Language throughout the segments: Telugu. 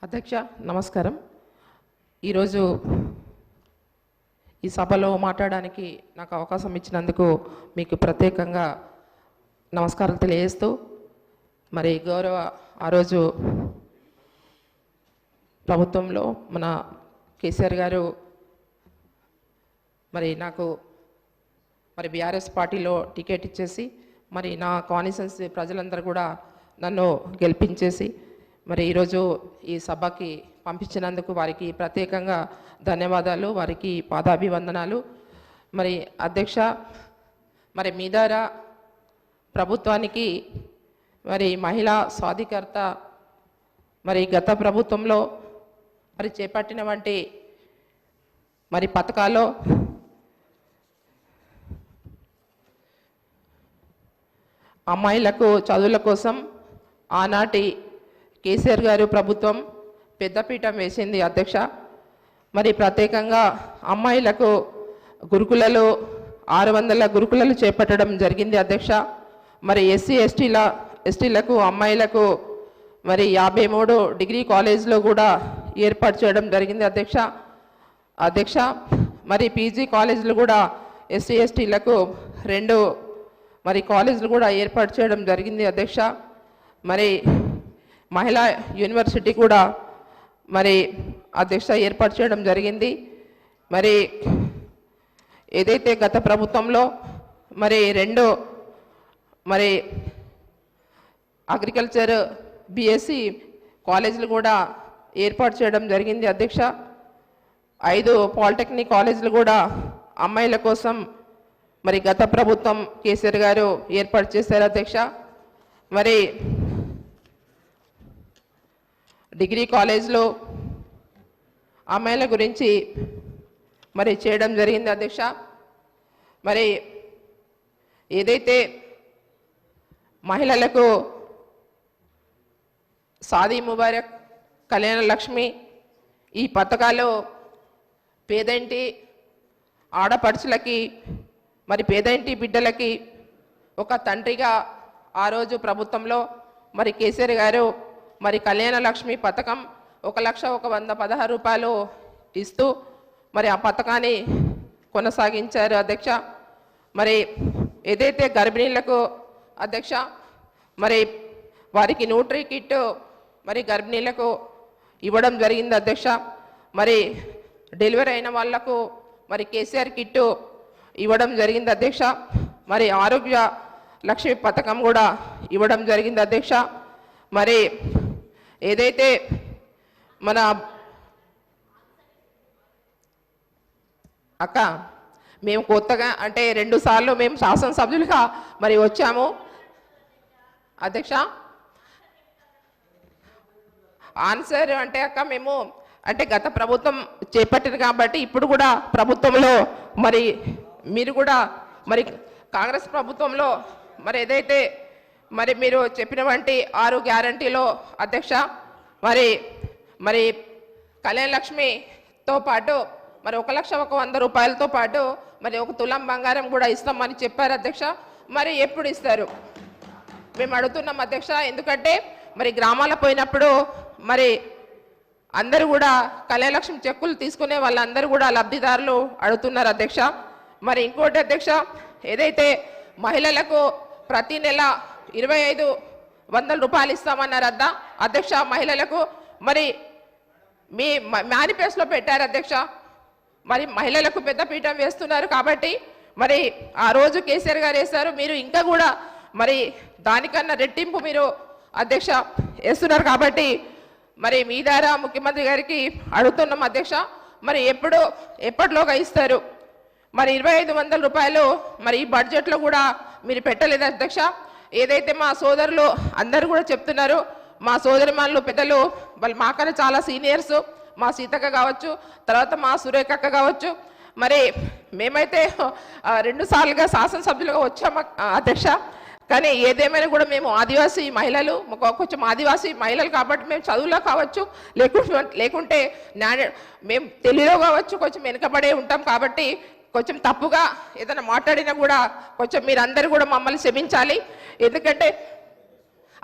అధ్యక్ష నమస్కారం. ఈరోజు ఈ సభలో మాట్లాడడానికి నాకు అవకాశం ఇచ్చినందుకు మీకు ప్రత్యేకంగా నమస్కారాలు తెలియజేస్తూ, మరి గౌరవ ఆ రోజు ప్రభుత్వంలో మన కేసీఆర్ గారు మరి నాకు మరి బీఆర్ఎస్ పార్టీలో టికెట్ ఇచ్చేసి మరి నా కాన్స్టిట్యుయెన్సీ ప్రజలందరూ కూడా నన్ను గెలిపించేసి మరి ఈరోజు ఈ సభకి పంపించినందుకు వారికి ప్రత్యేకంగా ధన్యవాదాలు, వారికి పాదాభివందనాలు. మరి అధ్యక్ష, మరి మీ ద్వారా ప్రభుత్వానికి మరి మహిళా సాధికారత మరి గత ప్రభుత్వంలో మరి చేపట్టిన వంటి మరి పథకాల్లో అమ్మాయిలకు చదువుల కోసం ఆనాటి కేసీఆర్ గారు ప్రభుత్వం పెద్దపీఠం వేసింది అధ్యక్ష. మరి ప్రత్యేకంగా అమ్మాయిలకు గురుకులలో 600 గురుకులలు చేపట్టడం జరిగింది అధ్యక్ష. మరి ఎస్టీలకు అమ్మాయిలకు మరి 53 డిగ్రీ కాలేజ్లో కూడా ఏర్పాటు చేయడం జరిగింది అధ్యక్ష. మరి పీజీ కాలేజీలు కూడా ఎస్టీలకు 2 మరి కాలేజీలు కూడా ఏర్పాటు చేయడం జరిగింది అధ్యక్ష. మరి మహిళా యూనివర్సిటీ కూడా మరి అధ్యక్ష ఏర్పాటు చేయడం జరిగింది. మరి ఏదైతే గత ప్రభుత్వంలో మరి 2 మరి అగ్రికల్చర్ బిఎస్సి కాలేజీలు కూడా ఏర్పాటు చేయడం జరిగింది అధ్యక్ష. 5 పాలిటెక్నిక్ కాలేజీలు కూడా అమ్మాయిల కోసం మరి గత ప్రభుత్వం కేసీఆర్ గారు ఏర్పాటు చేశారు అధ్యక్ష. మరి డిగ్రీ కాలేజ్లో అమ్మాయిల గురించి మరి చేయడం జరిగింది అధ్యక్ష. మరి ఏదైతే మహిళలకు షాదీ ముబారక్, కళ్యాణ లక్ష్మి ఈ పథకాలు పేదంటి ఆడపడుచులకి మరి పేదంటి బిడ్డలకి ఒక తండ్రిగా ఆ రోజు ప్రభుత్వంలో మరి కేసీఆర్ గారు మరి కళ్యాణ లక్ష్మి పథకం 1,116 రూపాయలు ఇస్తూ మరి ఆ పథకాన్ని కొనసాగించారు అధ్యక్ష. మరి ఏదైతే గర్భిణీలకు అధ్యక్ష మరి వారికి న్యూట్రీ కిట్ మరి గర్భిణీలకు ఇవ్వడం జరిగింది అధ్యక్ష. మరి డెలివరీ అయిన వాళ్లకు మరి కేసీఆర్ కిట్ ఇవ్వడం జరిగింది అధ్యక్ష. మరి ఆరోగ్య లక్ష్మి పథకం కూడా ఇవ్వడం జరిగింది అధ్యక్ష. మరి ఏదైతే మన అక్క మేము కొత్తగా అంటే 2 సార్లు మేము శాసనసభ్యులుగా మరి వచ్చాము అధ్యక్ష. ఆన్సర్ అంటే అక్క మేము అంటే గత ప్రభుత్వం చేపట్టింది కాబట్టి ఇప్పుడు కూడా ప్రభుత్వంలో మరి మీరు కూడా మరి కాంగ్రెస్ ప్రభుత్వంలో మరి ఏదైతే మరి మీరు చెప్పిన వంటి 6 గ్యారంటీలో అధ్యక్ష మరి కళ్యాణ లక్ష్మితో పాటు మరి 1,100 రూపాయలతో పాటు మరి 1 తులం బంగారం కూడా ఇస్తామని చెప్పారు అధ్యక్ష. మరి ఎప్పుడు ఇస్తారు మేము అడుగుతున్నాం అధ్యక్ష. ఎందుకంటే మరి గ్రామాల పోయినప్పుడు మరి అందరూ కూడా కళ్యాణ లక్ష్మి చెక్కులు తీసుకునే వాళ్ళందరూ కూడా లబ్ధిదారులు అడుగుతున్నారు అధ్యక్ష. మరి ఇంకోటి అధ్యక్ష, ఏదైతే మహిళలకు ప్రతి నెల 2,500 రూపాయలు ఇస్తామన్నారు అధ్యక్ష మహిళలకు. మరి మీ మేనిఫెస్టోలో పెట్టారు అధ్యక్ష. మరి మహిళలకు పెద్ద పీఠం వేస్తున్నారు కాబట్టి మరి ఆ రోజు కేసీఆర్ గారు వేశారు, మీరు ఇంకా కూడా మరి దానికన్నా రెట్టింపు మీరు అధ్యక్ష వేస్తున్నారు కాబట్టి మరి మీ ద్వారా ముఖ్యమంత్రి గారికి అడుగుతున్నాం అధ్యక్ష. మరి ఎప్పటిలోగా ఇస్తారు? మరి 2,500 రూపాయలు మరి ఈ బడ్జెట్లో కూడా మీరు పెట్టలేదు అధ్యక్ష. ఏదైతే మా సోదరులు అందరూ కూడా చెప్తున్నారు, మా సోదరిమణులు పెద్దలు వాళ్ళు మాకన్నా చాలా సీనియర్స్, మా సీతక్క కావచ్చు, తర్వాత మా సురేఖక్క కావచ్చు. మరి మేమైతే 2 సార్లుగా శాసనసభ్యులుగా వచ్చాము అధ్యక్ష. కానీ ఏదేమైనా కూడా మేము ఆదివాసీ మహిళలు, కొంచెం ఆదివాసీ మహిళలు కాబట్టి మేము చదువులో కావచ్చు లేకుంటే మేము తెలుగులో కావచ్చు కొంచెం వెనుకబడే ఉంటాం కాబట్టి కొంచెం తప్పుగా ఏదైనా మాట్లాడినా కూడా కొంచెం మీరందరూ కూడా మమ్మల్ని క్షమించాలి, ఎందుకంటే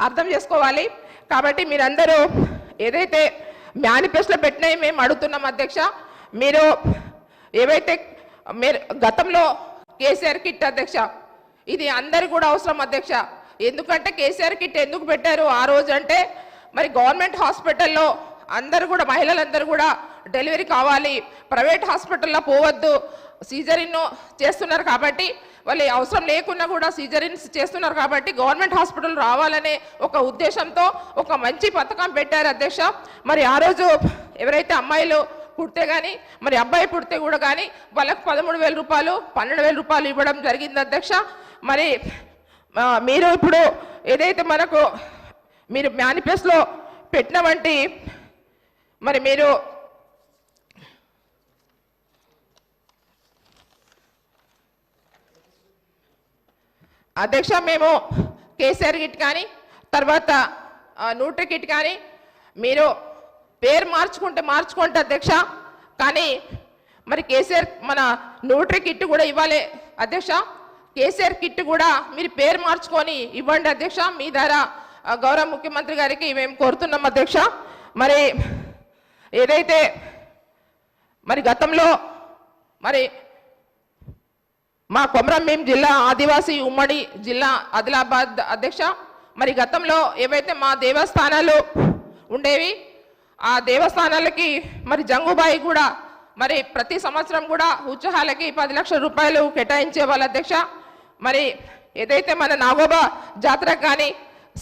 అర్థం చేసుకోవాలి. కాబట్టి మీరందరూ ఏదైతే మేనిఫెస్టోలో పెట్టినవి మేము అడుగుతున్నాం అధ్యక్ష. మీరు ఏవైతే మీరు గతంలో కేసీఆర్ కిట్ అధ్యక్ష, ఇది అందరు కూడా అవసరం అధ్యక్ష. ఎందుకంటే కేసీఆర్ కిట్ ఎందుకు పెట్టారు ఆ రోజు అంటే, మరి గవర్నమెంట్ హాస్పిటల్లో అందరూ కూడా మహిళలందరూ కూడా డెలివరీ కావాలి, ప్రైవేట్ హాస్పిటల్లో పోవద్దు, సీజరిన్ చేస్తున్నారు కాబట్టి వాళ్ళు అవసరం లేకున్నా కూడా సీజరిన్స్ చేస్తున్నారు కాబట్టి గవర్నమెంట్ హాస్పిటల్ రావాలనే ఒక ఉద్దేశంతో ఒక మంచి పథకం పెట్టారు అధ్యక్ష. మరి ఆ రోజు ఎవరైతే అమ్మాయిలు పుడితే కానీ మరి అబ్బాయి పుడితే కూడా కానీ వాళ్ళకు 13,000 రూపాయలు 12,000 రూపాయలు ఇవ్వడం జరిగింది అధ్యక్ష. మరి మీరు ఇప్పుడు ఏదైతే మనకు మీరు మేనిఫెస్టోలో పెట్టిన వంటి మరి మీరు అధ్యక్ష మేము కేసీఆర్ కిట్ కానీ తర్వాత న్యూట్రీ కిట్ కానీ మీరు పేరు మార్చుకుంటే అధ్యక్ష, కానీ మరి కేసీఆర్ మన న్యూట్రీ కిట్ కూడా ఇవ్వాలి అధ్యక్ష. కేసీఆర్ కిట్ కూడా మీరు పేరు మార్చుకొని ఇవ్వండి అధ్యక్ష. మీ ద్వారా గౌరవ ముఖ్యమంత్రి గారికి మేము కోరుతున్నాం అధ్యక్ష. మరి ఏదైతే మరి గతంలో మరి మా కొమరంభీం జిల్లా ఆదివాసీ ఉమ్మడి జిల్లా ఆదిలాబాద్ అధ్యక్ష, మరి గతంలో ఏవైతే మా దేవస్థానాలు ఉండేవి ఆ దేవస్థానాలకి మరి జంగుబాయి కూడా మరి ప్రతి సంవత్సరం కూడా ఉత్సవాలకి 10 లక్షల రూపాయలు కేటాయించే వాళ్ళ అధ్యక్ష. మరి ఏదైతే మన నాగోబా జాతరకు కానీ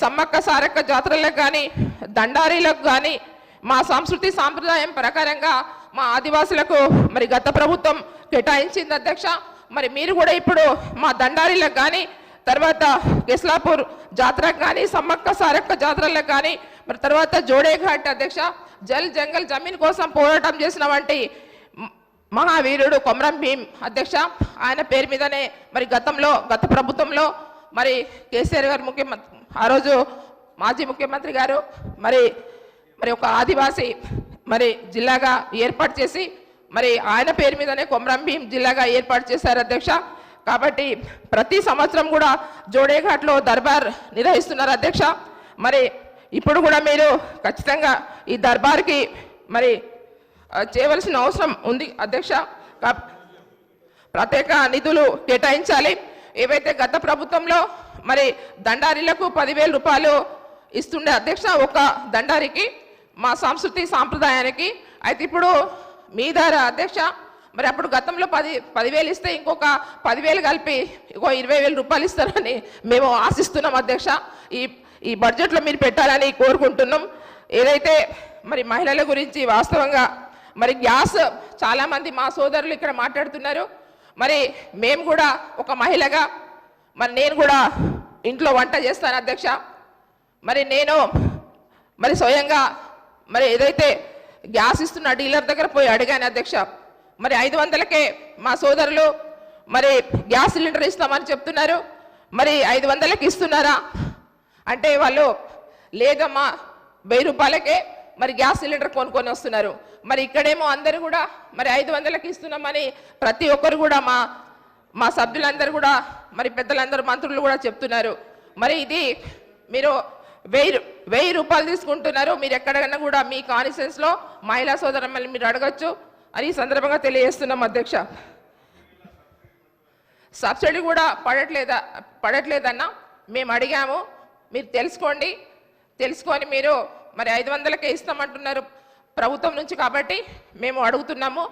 సమ్మక్క సారక్క జాతరలకు కానీ దండారీలకు కానీ మా సంస్కృతి సాంప్రదాయం ప్రకారంగా మా ఆదివాసులకు మరి గత ప్రభుత్వం కేటాయించింది అధ్యక్ష. మరి మీరు కూడా ఇప్పుడు మా దండారీలకు కానీ తర్వాత కెస్లాపూర్ జాతరకు కానీ సమ్మక్క సారక్క జాతరలకు కానీ మరి తర్వాత జోడేఘాట్ అధ్యక్ష జల్ జంగల్ జమీన్ కోసం పోరాటం చేసిన వంటి మహావీరుడు కొమరంభీం అధ్యక్ష, ఆయన పేరు మీదనే మరి గత ప్రభుత్వంలో మరి కేసీఆర్ గారు ముఖ్యమంత్రి ఆ రోజు మాజీ ముఖ్యమంత్రి గారు మరి ఒక ఆదివాసీ మరి జిల్లాగా ఏర్పాటు చేసి మరి ఆయన పేరు మీదనే కొమరంభీం జిల్లాగా ఏర్పాటు చేశారు అధ్యక్ష. కాబట్టి ప్రతి సంవత్సరం కూడా జోడేఘాట్లో దర్బార్ నిర్వహిస్తున్నారు అధ్యక్ష. మరి ఇప్పుడు కూడా మీరు ఖచ్చితంగా ఈ దర్బార్కి మరి చేయవలసిన అవసరం ఉంది అధ్యక్ష. ప్రత్యేక నిధులు కేటాయించాలి. ఏవైతే గత ప్రభుత్వంలో మరి దండారీలకు 10,000 రూపాయలు ఇస్తుండే అధ్యక్ష ఒక దండారికి మా సంస్కృతి సాంప్రదాయానికి. అయితే ఇప్పుడు మీ ద్వారా అధ్యక్ష మరి అప్పుడు గతంలో 10,000 ఇస్తే ఇంకొక 10,000 కలిపి 20,000 రూపాయలు ఇస్తారని మేము ఆశిస్తున్నాం అధ్యక్ష. ఈ బడ్జెట్లో మీరు పెట్టాలని కోరుకుంటున్నాం. ఏదైతే మరి మహిళల గురించి వాస్తవంగా మరి గ్యాస్ చాలామంది మా సోదరులు ఇక్కడ మాట్లాడుతున్నారు. మరి మేము కూడా ఒక మహిళగా మరి నేను కూడా ఇంట్లో వంట చేస్తాను అధ్యక్ష. మరి నేను మరి స్వయంగా మరి ఏదైతే గ్యాస్ ఇస్తున్న డీలర్ దగ్గర పోయి అడిగాను అధ్యక్ష. మరి 500కే మా సోదరులు మరి గ్యాస్ సిలిండర్ ఇస్తామని చెప్తున్నారు. మరి 500కి ఇస్తున్నారా అంటే వాళ్ళు లేదమ్మా 1000 రూపాయలకే మరి గ్యాస్ సిలిండర్ కొనుక్కొని వస్తున్నారు. మరి ఇక్కడేమో అందరూ కూడా మరి 500కి ఇస్తున్నామని ప్రతి ఒక్కరు కూడా మా సభ్యులందరూ కూడా మరి పెద్దలందరూ మంత్రులు కూడా చెప్తున్నారు. మరి ఇది మీరు 1000 రూపాయలు తీసుకుంటున్నారు. మీరు ఎక్కడైనా కూడా మీ కాన్స్టిట్యూన్సీలో మహిళా సోదరులను మీరు అడగచ్చు అని ఈ సందర్భంగా తెలియజేస్తున్నాం అధ్యక్ష. సబ్సిడీ కూడా పడట్లేదన్నా మేము అడిగాము. మీరు తెలుసుకొని మీరు మరి 500కే ఇస్తామంటున్నారు ప్రభుత్వం నుంచి కాబట్టి మేము అడుగుతున్నాము.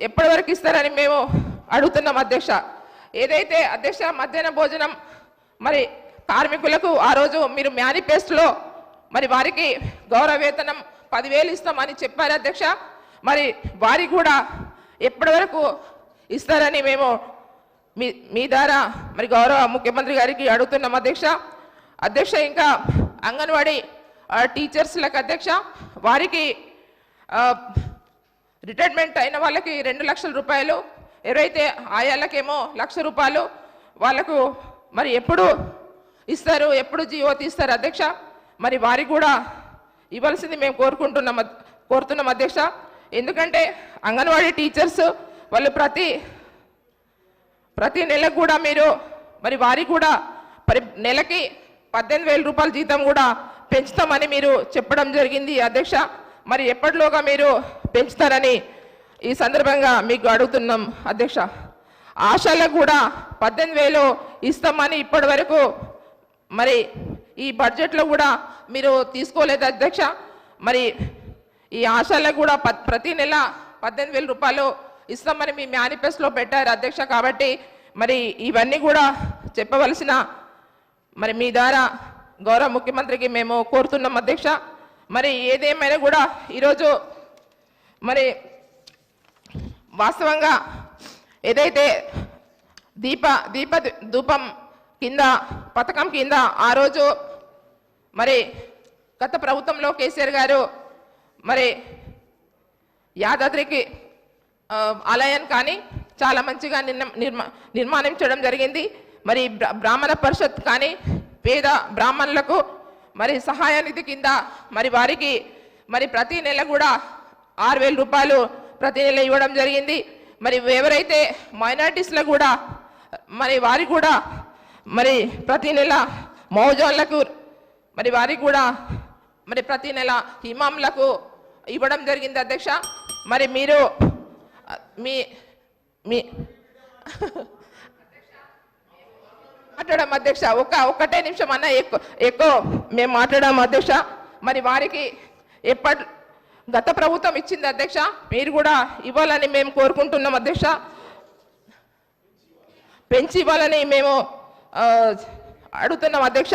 ఎప్పటి వరకు ఇస్తారని మేము అడుగుతున్నాం అధ్యక్ష. ఏదైతే అధ్యక్ష మధ్యాహ్న భోజనం మరి కార్మికులకు ఆ రోజు మీరు మేనిఫెస్టోలో మరి వారికి గౌరవ వేతనం 10,000 ఇస్తామని చెప్పారు అధ్యక్ష. మరి వారికి కూడా ఎప్పటి వరకు ఇస్తారని మేము మీ ద్వారా మరి గౌరవ ముఖ్యమంత్రి గారికి అడుగుతున్నాం అధ్యక్ష. ఇంకా అంగన్వాడీ టీచర్స్లకు అధ్యక్ష వారికి రిటైర్మెంట్ అయిన వాళ్ళకి 2 లక్షల రూపాయలు, ఎవరైతే ఆయాలకేమో 1,00,000 రూపాయలు వాళ్ళకు మరి ఎప్పుడు ఇస్తారు, ఎప్పుడు జీవో తీస్తారు అధ్యక్ష. మరి వారికి కూడా ఇవ్వాల్సింది మేము కోరుతున్నాం అధ్యక్ష. ఎందుకంటే అంగన్వాడీ టీచర్స్ వాళ్ళు ప్రతి నెలకు కూడా మీరు మరి వారికి కూడా నెలకి 18,000 రూపాయల జీతం కూడా పెంచుతామని మీరు చెప్పడం జరిగింది అధ్యక్ష. మరి ఎప్పటిలోగా మీరు పెంచుతారని ఈ సందర్భంగా మీకు అడుగుతున్నాం అధ్యక్ష. ఆశాలకు కూడా 18,000 ఇస్తామని ఇప్పటి వరకు మరి ఈ బడ్జెట్లో కూడా మీరు తీసుకోలేదు అధ్యక్ష. మరి ఈ ఆశాలకు కూడా ప్రతి నెల 18,000 రూపాయలు ఇస్తామని మీ మేనిఫెస్టోలో పెట్టారు అధ్యక్ష. కాబట్టి మరి ఇవన్నీ కూడా చెప్పవలసిన మరి మీ ద్వారా గౌరవ ముఖ్యమంత్రికి మేము కోరుతున్నాం అధ్యక్ష. మరి ఏదేమైనా కూడా ఈరోజు మరి వాస్తవంగా ఏదైతే ధూపం కింద పథకం కింద ఆ రోజు మరి గత ప్రభుత్వంలో కేసీఆర్ గారు మరి యాదాద్రికి ఆలయం కానీ చాలా మంచిగా నిర్మాణించడం జరిగింది. మరి బ్రాహ్మణ పరిషత్ కానీ పేద బ్రాహ్మణులకు మరి సహాయ నిధి కింద మరి వారికి మరి ప్రతి నెల కూడా 6,000 రూపాయలు ప్రతి నెల ఇవ్వడం జరిగింది. మరి ఎవరైతే మైనారిటీస్లో కూడా మరి వారికి కూడా మరి ప్రతి నెల మౌజాన్లకు మరి వారికి కూడా మరి ప్రతి నెల ఇమాంలకు ఇవ్వడం జరిగింది అధ్యక్ష. మరి మీరు మీ మీ మాట్లాడడం అధ్యక్ష, ఒక్కటే నిమిషం అన్న ఎక్కువ మేము మాట్లాడాం అధ్యక్ష. మరి వారికి గత ప్రభుత్వం ఇచ్చింది అధ్యక్ష, మీరు కూడా ఇవ్వాలని మేము కోరుకుంటున్నాం అధ్యక్ష. పెంచి ఇవ్వాలని మేము అడుగుతున్నాం అధ్యక్ష.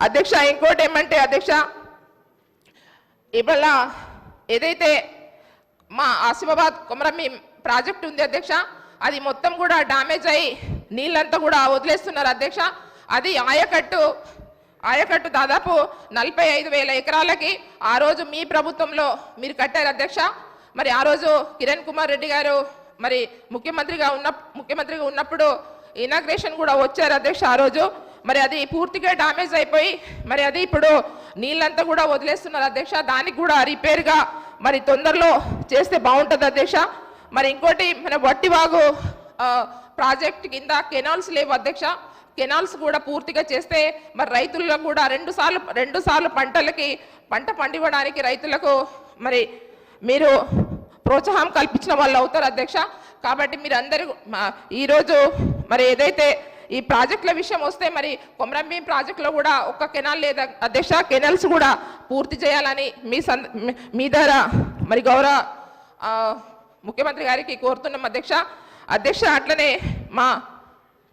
అధ్యక్ష ఇంకోటి ఏమంటే అధ్యక్ష, ఇవాళ ఏదైతే మా ఆసిఫాబాద్ కొమరంభీం ప్రాజెక్ట్ ఉంది అధ్యక్ష, అది మొత్తం కూడా డ్యామేజ్ అయ్యి నీళ్ళంతా కూడా వదిలేస్తున్నారు అధ్యక్ష. అది ఆయకట్టు దాదాపు 45,000 ఎకరాలకి ఆ రోజు మీ ప్రభుత్వంలో మీరు కట్టారు అధ్యక్ష. మరి ఆ రోజు కిరణ్ కుమార్ రెడ్డి గారు మరి ముఖ్యమంత్రిగా ఉన్నప్పుడు ఇనాగ్రేషన్ కూడా వచ్చారు అధ్యక్ష ఆ రోజు. మరి అది పూర్తిగా డ్యామేజ్ అయిపోయి మరి అది ఇప్పుడు నీళ్ళంతా కూడా వదిలేస్తున్నారు అధ్యక్ష. దానికి కూడా రిపేర్గా మరి తొందరలో చేస్తే బాగుంటుంది అధ్యక్ష. మరి ఇంకోటి మన వట్టివాగు ప్రాజెక్ట్ కింద కెనాల్స్ లేవు అధ్యక్ష. కెనాల్స్ కూడా పూర్తిగా చేస్తే మరి రైతుల్లో కూడా రెండు సార్లు పంట పండివ్వడానికి రైతులకు మరి మీరు ప్రోత్సాహం కల్పించిన వాళ్ళు అవుతారు అధ్యక్ష. కాబట్టి మీరు అందరూ ఈరోజు మరి ఏదైతే ఈ ప్రాజెక్టుల విషయం వస్తే మరి కొమరంభీం ప్రాజెక్టులో కూడా ఒక్క కెనాల్ లేదా అధ్యక్ష, కెనాల్స్ కూడా పూర్తి చేయాలని మీ ద్వారా మరి గౌరవ ముఖ్యమంత్రి గారికి కోరుతున్నాం అధ్యక్ష. అట్లనే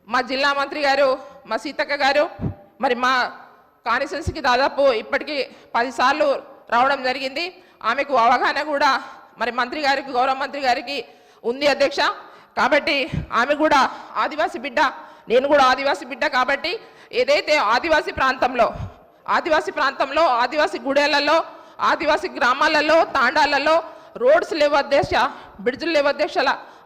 మా జిల్లా మంత్రి గారు మా సీతక్క గారు మరి మా కాన్స్టిట్యున్సీకి దాదాపు ఇప్పటికీ 10 సార్లు రావడం జరిగింది. ఆమెకు అవగాహన కూడా మరి మంత్రి గారికి గౌరవ మంత్రి గారికి ఉంది అధ్యక్ష. కాబట్టి ఆమె కూడా ఆదివాసీ బిడ్డ, నేను కూడా ఆదివాసీ బిడ్డ. కాబట్టి ఏదైతే ఆదివాసీ ప్రాంతంలో ఆదివాసీ గుడేలలో ఆదివాసీ గ్రామాలలో తాండాలలో రోడ్స్ లేవు అధ్యక్ష, బ్రిడ్జ్లు లేవు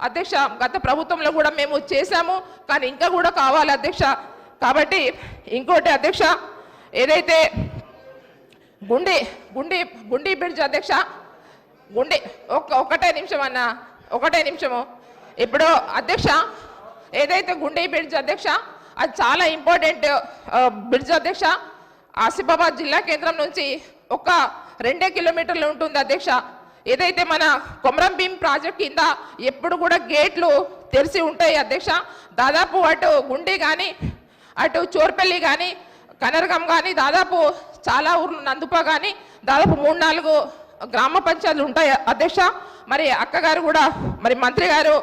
అధ్యక్ష. గత ప్రభుత్వంలో కూడా మేము చేశాము, కానీ ఇంకా కూడా కావాలి అధ్యక్ష. కాబట్టి ఇంకోటి అధ్యక్ష, ఏదైతే గుండి బ్రిడ్జ్ అధ్యక్ష, ఒకటే నిమిషము ఇప్పుడు అధ్యక్ష, ఏదైతే గుండి బ్రిడ్జ్ అధ్యక్ష, అది చాలా ఇంపార్టెంట్ బ్రిడ్జ్ అధ్యక్ష. ఆసిఫాబాద్ జిల్లా కేంద్రం నుంచి ఒక 2 కిలోమీటర్లు ఉంటుంది అధ్యక్ష. ఏదైతే మన కొమరంభీం ప్రాజెక్ట్ కింద ఎప్పుడు కూడా గేట్లు తెరిచి ఉంటాయి అధ్యక్ష. దాదాపు అటు గుండి కానీ అటు చోర్పల్లి కానీ కనరగం కానీ దాదాపు చాలా ఊర్లు నందుప కానీ దాదాపు 3-4 గ్రామ పంచాయతీలు ఉంటాయి అధ్యక్ష. మరి అక్కగారు కూడా మరి మంత్రి గారు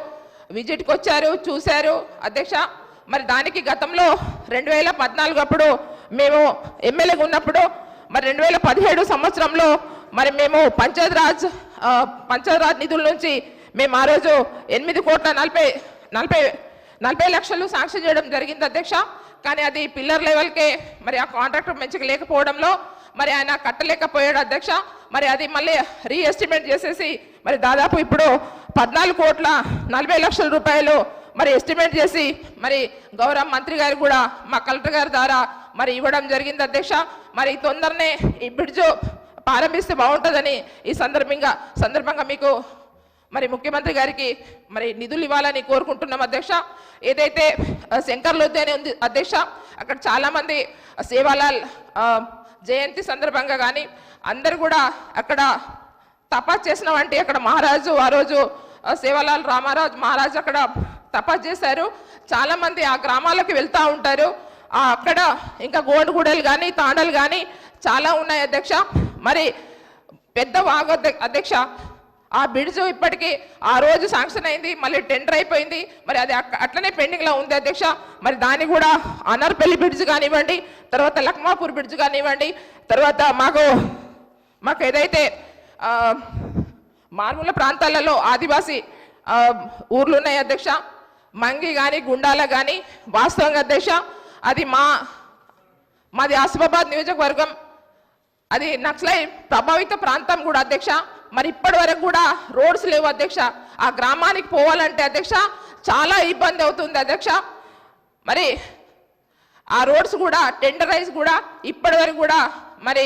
విజిట్కి వచ్చారు, చూశారు అధ్యక్ష. మరి దానికి గతంలో 2014 అప్పుడు మేము ఎమ్మెల్యేగా ఉన్నప్పుడు మరి 2017 సంవత్సరంలో మరి మేము పంచాయతీరాజ్ నిధుల నుంచి మేము ఆ రోజు 8,40,40 లక్షలు శాంక్షన్ చేయడం జరిగింది అధ్యక్ష. కానీ అది పిల్లర్ లెవెల్కే మరి ఆ కాంట్రాక్టర్ మంచిగా లేకపోవడంలో మరి ఆయన కట్టలేకపోయాడు అధ్యక్ష. మరి అది మళ్ళీ రీఎస్టిమేట్ చేసేసి మరి దాదాపు ఇప్పుడు 14,40 లక్షల రూపాయలు మరి ఎస్టిమేట్ చేసి మరి గౌరవ మంత్రి గారు కూడా మా కలెక్టర్ గారి ద్వారా మరి ఇవ్వడం జరిగింది అధ్యక్ష. మరి తొందరనే ఈ బ్రిడ్జ్ ప్రారంభిస్తే బాగుంటుందని ఈ సందర్భంగా మీకు మరి ముఖ్యమంత్రి గారికి మరి నిధులు ఇవ్వాలని కోరుకుంటున్నాం అధ్యక్ష. ఏదైతే శంకర్లోద్యాని ఉంది అధ్యక్ష, అక్కడ చాలామంది సేవాలాల్ జయంతి సందర్భంగా కానీ అందరు కూడా అక్కడ తపస్సు చేసిన వంటి అక్కడ మహారాజు ఆ రోజు సేవలాల్ రామారాజు మహారాజు అక్కడ తపస్సు చేశారు. చాలామంది ఆ గ్రామాలకు వెళ్తూ ఉంటారు. అక్కడ ఇంకా గోండుగూడలు కానీ తాండలు కానీ చాలా ఉన్నాయి అధ్యక్ష. మరి పెద్ద వాగు అధ్యక్ష, ఆ బ్రిడ్జ్ ఇప్పటికీ ఆ రోజు శాంక్షన్ అయింది, మళ్ళీ టెండర్ అయిపోయింది, మరి అది అట్లనే పెండింగ్లో ఉంది అధ్యక్ష. మరి దాన్ని కూడా అనర్పల్లి బ్రిడ్జ్ కానివ్వండి, తర్వాత లక్మాపూర్ బ్రిడ్జ్ కానివ్వండి, తర్వాత మాకు ఏదైతే మారుమూల ప్రాంతాలలో ఆదివాసీ ఊర్లు ఉన్నాయి అధ్యక్ష, మంగి కానీ గుండాల కానీ, వాస్తవంగా అధ్యక్ష అది మాది ఆసిఫాబాద్ నియోజకవర్గం, అది నక్సలై ప్రభావిత ప్రాంతం కూడా అధ్యక్ష. మరి ఇప్పటి వరకు కూడా రోడ్స్ లేవు అధ్యక్ష. ఆ గ్రామానికి పోవాలంటే అధ్యక్ష చాలా ఇబ్బంది అవుతుంది అధ్యక్ష. మరి ఆ రోడ్స్ కూడా టెండరైజ్ కూడా ఇప్పటి వరకు కూడా మరి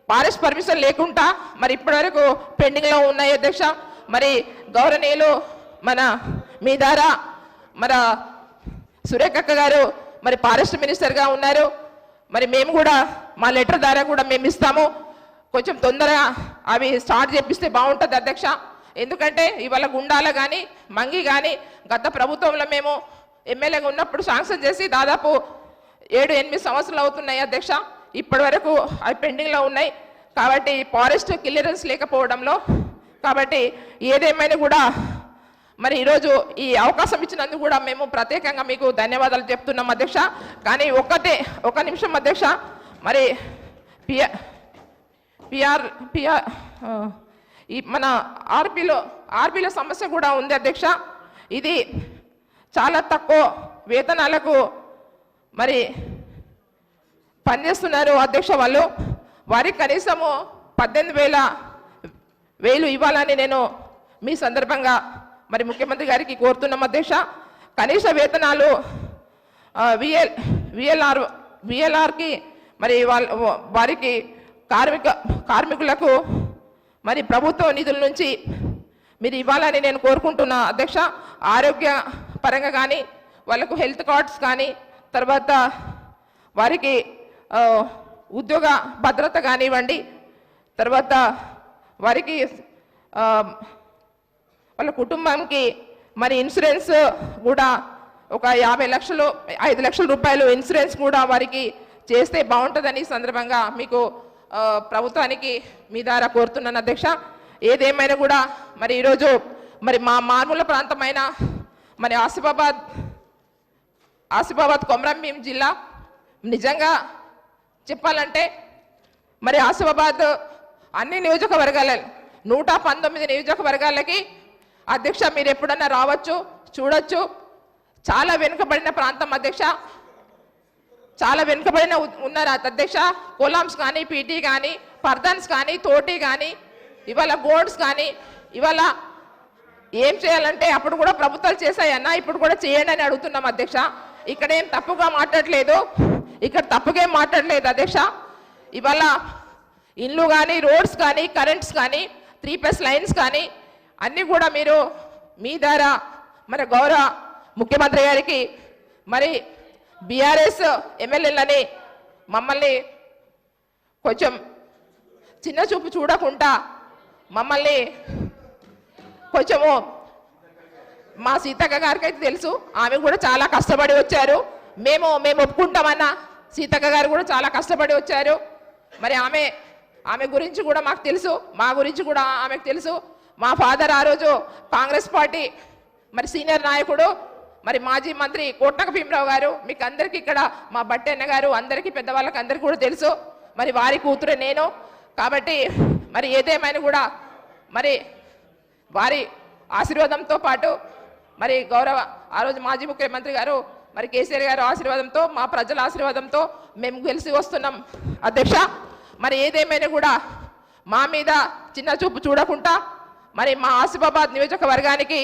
ఫారెస్ట్ పర్మిషన్ లేకుండా మరి ఇప్పటి వరకు పెండింగ్లో ఉన్నాయి అధ్యక్ష. మరి గౌరవనీయులు మన మీ ద్వారా మన సురేఖక్క గారు మరి ఫారెస్ట్ మినిస్టర్గా ఉన్నారు. మరి మేము కూడా మా లెటర్ ద్వారా కూడా మేము ఇస్తాము, కొంచెం తొందరగా అవి స్టార్ట్ చేపిస్తే బాగుంటుంది అధ్యక్ష. ఎందుకంటే ఇవాళ గుండాల కానీ మంగి కానీ గత ప్రభుత్వంలో మేము ఎమ్మెల్యేగా ఉన్నప్పుడు శాంక్షన్ చేసి దాదాపు 7-8 సంవత్సరాలు అవుతున్నాయి అధ్యక్ష. ఇప్పటి వరకు అవి పెండింగ్లో ఉన్నాయి. కాబట్టి ఫారెస్ట్ క్లియరెన్స్ లేకపోవడంలో, కాబట్టి ఏదేమైనా కూడా మరి ఈరోజు ఈ అవకాశం ఇచ్చినందుకు కూడా మేము ప్రత్యేకంగా మీకు ధన్యవాదాలు చెప్తున్నాం అధ్యక్ష. కానీ ఒక నిమిషం అధ్యక్ష, మరి ఈ మన ఆర్పీలో సమస్య కూడా ఉంది అధ్యక్ష. ఇది చాలా తక్కువ వేతనాలకు మరి పనిచేస్తున్నారు అధ్యక్ష. వారికి కనీసము 18,000 ఇవ్వాలని నేను మీ సందర్భంగా మరి ముఖ్యమంత్రి గారికి కోరుతున్నాం అధ్యక్ష. కనీస వేతనాలు విఎల్ఆర్కి మరి వారికి కార్మికులకు మరి ప్రభుత్వ నిధుల నుంచి మీరు ఇవ్వాలని నేను కోరుకుంటున్నా అధ్యక్ష. ఆరోగ్య పరంగా కానీ వాళ్ళకు హెల్త్ కార్డ్స్ కానీ, తర్వాత వారికి ఉద్యోగ భద్రత కానివ్వండి, తర్వాత వారికి వాళ్ళ కుటుంబానికి మరి ఇన్సూరెన్స్ కూడా ఒక 5 లక్షల రూపాయలు ఇన్సూరెన్స్ కూడా వారికి చేస్తే బాగుంటుందని సందర్భంగా మీకు ప్రభుత్వానికి మీ ద్వారా కోరుతున్నాను అధ్యక్ష. ఏదేమైనా కూడా మరి ఈరోజు మరి మా మారుమూల ప్రాంతమైన మరి ఆసిఫాబాద్ కొమరంభీం జిల్లా, నిజంగా చెప్పాలంటే మరి ఆసిఫాబాద్ అన్ని నియోజకవర్గాల 119 నియోజకవర్గాలకి అధ్యక్ష మీరు ఎప్పుడన్నా రావచ్చు, చూడొచ్చు. చాలా వెనుకబడిన ప్రాంతం అధ్యక్ష, చాలా వెనుకబడిన ఉన్నారు అధ్యక్ష. కొలామ్స్ కానీ, పీటీ కానీ, పర్దన్స్ కానీ, తోటి కానీ, ఇవాళ గోడ్స్ కానీ, ఇవాళ ఏం చేయాలంటే అప్పుడు కూడా ప్రభుత్వాలు చేశాయన్నా, ఇప్పుడు కూడా చేయండి అని అడుగుతున్నాం అధ్యక్ష. ఇక్కడ ఏం తప్పుగా మాట్లాడలేదు, ఇక్కడ తప్పుగా మాట్లాడలేదు అధ్యక్ష. ఇవాళ ఇల్లు కానీ, రోడ్స్ కానీ, కరెంట్స్ కానీ, 3+ లైన్స్ కానీ అన్నీ కూడా మీరు మీ ద్వారా మరి గౌరవ ముఖ్యమంత్రి గారికి మరి బీఆర్ఎస్ ఎమ్మెల్యేలని మమ్మల్ని కొంచెం చిన్న చూపు చూడకుండా మమ్మల్ని కొంచెము, మా సీతక్క గారికి అయితే తెలుసు, ఆమె కూడా చాలా కష్టపడి వచ్చారు. మేము ఒప్పుకుంటామన్నా, సీతక్క గారు కూడా చాలా కష్టపడి వచ్చారు. మరి ఆమె గురించి కూడా మాకు తెలుసు, మా గురించి కూడా ఆమెకు తెలుసు. మా ఫాదర్ ఆ రోజు కాంగ్రెస్ పార్టీ మరి సీనియర్ నాయకుడు, మరి మాజీ మంత్రి కోట్నక భీమరావు గారు, మీకు అందరికీ ఇక్కడ మా బట్టెన్న గారు, అందరికీ పెద్దవాళ్ళకి అందరికీ కూడా తెలుసు. మరి వారి కూతురే నేను. కాబట్టి మరి ఏదేమైనా కూడా మరి వారి ఆశీర్వాదంతో పాటు మరి గౌరవ ఆ రోజు మాజీ ముఖ్యమంత్రి గారు మరి కేసీఆర్ గారు ఆశీర్వాదంతో, మా ప్రజల ఆశీర్వాదంతో మేము గెలిచి వస్తున్నాం అధ్యక్ష. మరి ఏదేమైనా కూడా మా మీద చిన్న చూపు చూడకుండా మరి మా ఆసిఫాబాద్ నియోజకవర్గానికి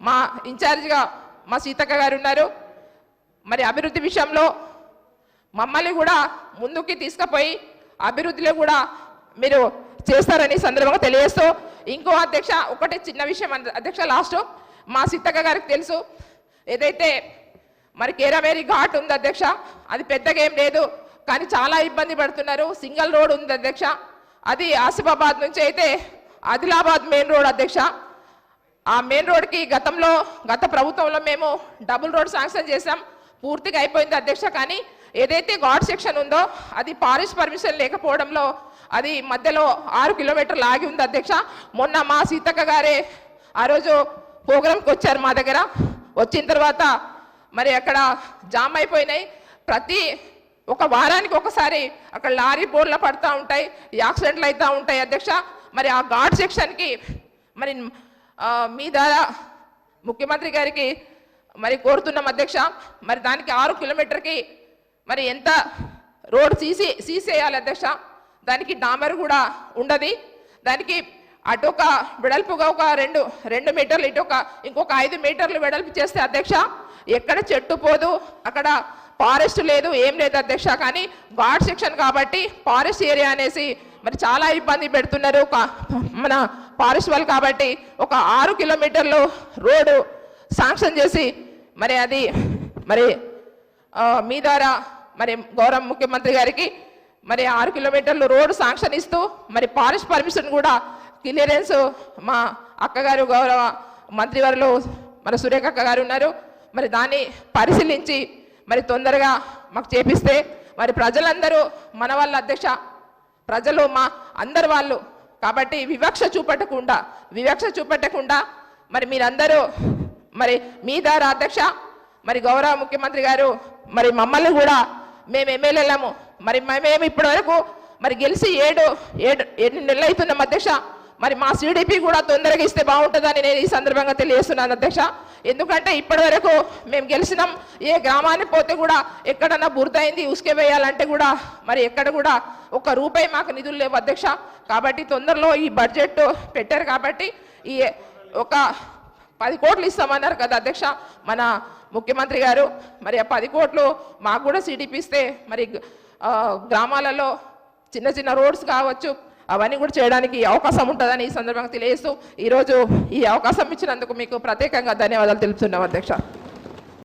మా ఇన్ఛార్జిగా మా సీతక్క గారు ఉన్నారు. మరి అభివృద్ధి విషయంలో మమ్మల్ని కూడా ముందుకి తీసుకుపోయి అభివృద్ధిలో కూడా మీరు చేస్తారని సందర్భంగా తెలియజేస్తూ, ఇంకో అధ్యక్ష ఒకటి చిన్న విషయం అధ్యక్ష, లాస్ట్ మా సీతక్క గారికి తెలుసు, ఏదైతే మరి కేరామేరి ఘాట్ ఉంది అధ్యక్ష, అది పెద్దగా ఏం లేదు, కానీ చాలా ఇబ్బంది పడుతున్నారు. సింగిల్ రోడ్ ఉంది అధ్యక్ష, అది ఆసిఫాబాద్ నుంచి అయితే ఆదిలాబాద్ మెయిన్ రోడ్ అధ్యక్ష. ఆ మెయిన్ రోడ్కి గత ప్రభుత్వంలో మేము డబుల్ రోడ్ శాంక్షన్ చేసాం, పూర్తిగా అయిపోయింది అధ్యక్ష. కానీ ఏదైతే ఘాట్ సెక్షన్ ఉందో అది ఫారెస్ట్ పర్మిషన్ లేకపోవడంలో అది మధ్యలో 6 కిలోమీటర్లు ఆగి ఉంది అధ్యక్ష. మొన్న మా సీతక్క గారే ఆ రోజు ప్రోగ్రామ్కి వచ్చారు మా దగ్గర. వచ్చిన తర్వాత మరి అక్కడ జామ్ అయిపోయినాయి. ప్రతి ఒక వారానికి ఒకసారి అక్కడ లారీ బోర్లు పడుతూ ఉంటాయి, యాక్సిడెంట్లు అవుతూ ఉంటాయి అధ్యక్ష. మరి ఆ ఘాట్ సెక్షన్కి మరి మీ ద్వారా ముఖ్యమంత్రి గారికి మరి కోరుతున్నాం అధ్యక్ష. మరి దానికి 6 కిలోమీటర్కి మరి ఎంత రోడ్ తీసేయాలి అధ్యక్ష. దానికి డామర్ కూడా ఉండదు. దానికి అటు ఒక వెడల్పుగా ఒక 2 మీటర్లు, ఇటు ఇంకొక 5 మీటర్లు వెడల్పు చేస్తే అధ్యక్ష ఎక్కడ చెట్టు పోదు, అక్కడ ఫారెస్ట్ లేదు, ఏం లేదు అధ్యక్ష. కానీ ఘాట్ సెక్షన్ కాబట్టి ఫారెస్ట్ ఏరియా అనేసి మరి చాలా ఇబ్బంది పెడుతున్నారు మన ఫారెస్ట్ వాళ్ళు. కాబట్టి ఒక 6 కిలోమీటర్లు రోడ్డు శాంక్షన్ చేసి మరి అది మరి మీ ద్వారా మరి గౌరవ ముఖ్యమంత్రి గారికి మరి 6 కిలోమీటర్లు రోడ్డు శాంక్షన్ ఇస్తూ మరి ఫారెస్ట్ పర్మిషన్ కూడా క్లియరెన్స్ మా అక్కగారు గౌరవ మంత్రివర్యులు మన సురేఖ అక్క గారు ఉన్నారు. మరి దాన్ని పరిశీలించి మరి తొందరగా మాకు చేపిస్తే మరి ప్రజలందరూ మన వాళ్ళ అధ్యక్ష, ప్రజలు మా అందరు వాళ్ళు కాబట్టి వివక్ష చూపెట్టకుండా మరి మీరందరూ మరి మీ ద్వారా అధ్యక్ష మరి గౌరవ ముఖ్యమంత్రి గారు మరి మమ్మల్ని కూడా మేము ఎమ్మెల్యేలము మరి మేము ఇప్పటి వరకు మరి గెలిచి 7 నెలలు అవుతున్నాం అధ్యక్ష. మరి మా సిడిపి కూడా తొందరగా ఇస్తే బాగుంటుందని నేను ఈ సందర్భంగా తెలియజేస్తున్నాను అధ్యక్ష. ఎందుకంటే ఇప్పటి వరకు మేము గెలిచినాం, ఏ గ్రామానికి పోతే కూడా ఎక్కడన్నా బురదైంది ఉసుకే వేయాలంటే కూడా మరి ఎక్కడ కూడా ₹1 మాకు నిధులు లేవు అధ్యక్ష. కాబట్టి తొందరలో ఈ బడ్జెట్ పెట్టారు కాబట్టి ఈ ఒక 10 కోట్లు ఇస్తామన్నారు కదా అధ్యక్ష మన ముఖ్యమంత్రి గారు. మరి ఆ 10 కోట్లు మాకు కూడా సిడిపి ఇస్తే మరి గ్రామాలలో చిన్న రోడ్స్ కావచ్చు అవన్నీ కూడా చేయడానికి అవకాశం ఉంటుందని ఈ సందర్భంగా తెలియజేస్తూ ఈరోజు ఈ అవకాశం ఇచ్చినందుకు మీకు ప్రత్యేకంగా ధన్యవాదాలు తెలుపుతున్నాం అధ్యక్ష.